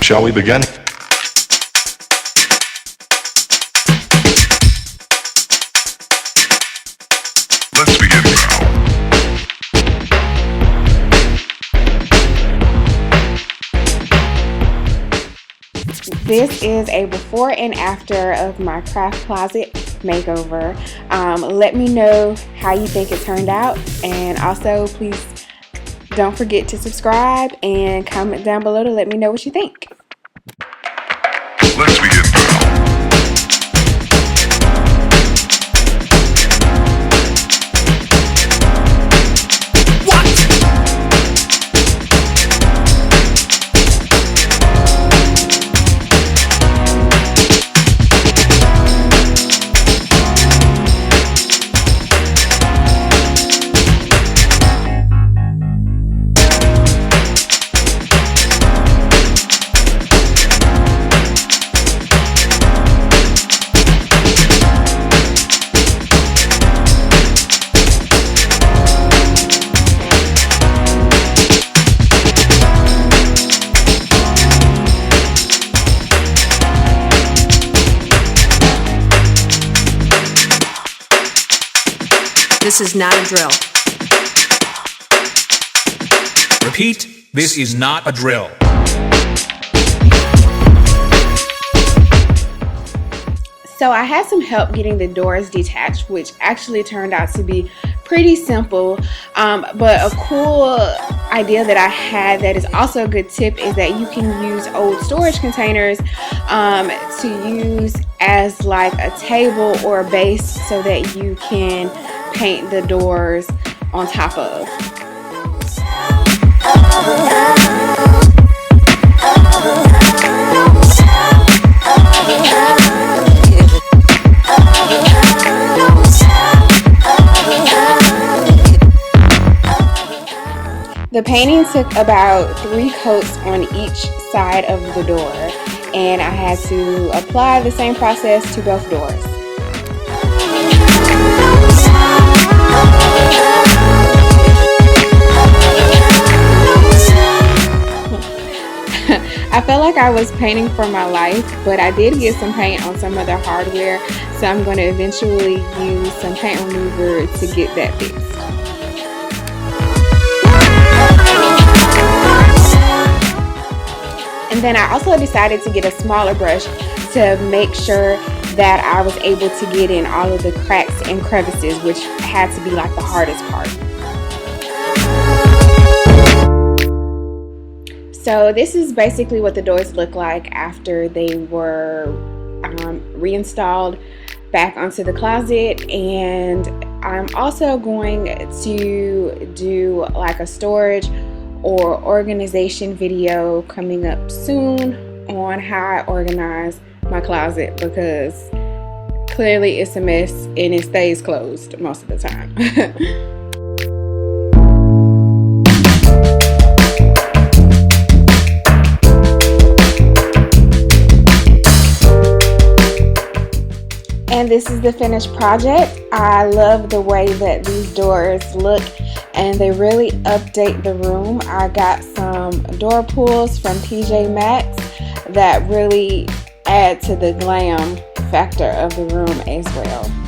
Shall we begin? Let's begin now. This is a before and after of my craft closet makeover. Let me know how you think it turned out, and also please don't forget to subscribe and comment down below to let me know what you think. Let's begin now. This is not a drill. Repeat, this is not a drill. So I had some help getting the doors detached, which actually turned out to be pretty simple. But a cool idea that I had that is also a good tip is that you can use old storage containers to use as like a table or a base so that you can paint the doors on top of. The painting took about 3 coats on each side of the door, and I had to apply the same process to both doors. I felt like I was painting for my life, but I did get some paint on some of the hardware, so I'm going to eventually use some paint remover to get that fixed. And then I also decided to get a smaller brush to make sure that I was able to get in all of the cracks and crevices, which had to be like the hardest part. So this is basically what the doors look like after they were reinstalled back onto the closet. And I'm also going to do like a storage or organization video coming up soon on how I organize my closet, because clearly it's a mess and it stays closed most of the time. And this is the finished project. I love the way that these doors look, and they really update the room. I got some door pulls from TJ Maxx that really add to the glam factor of the room as well.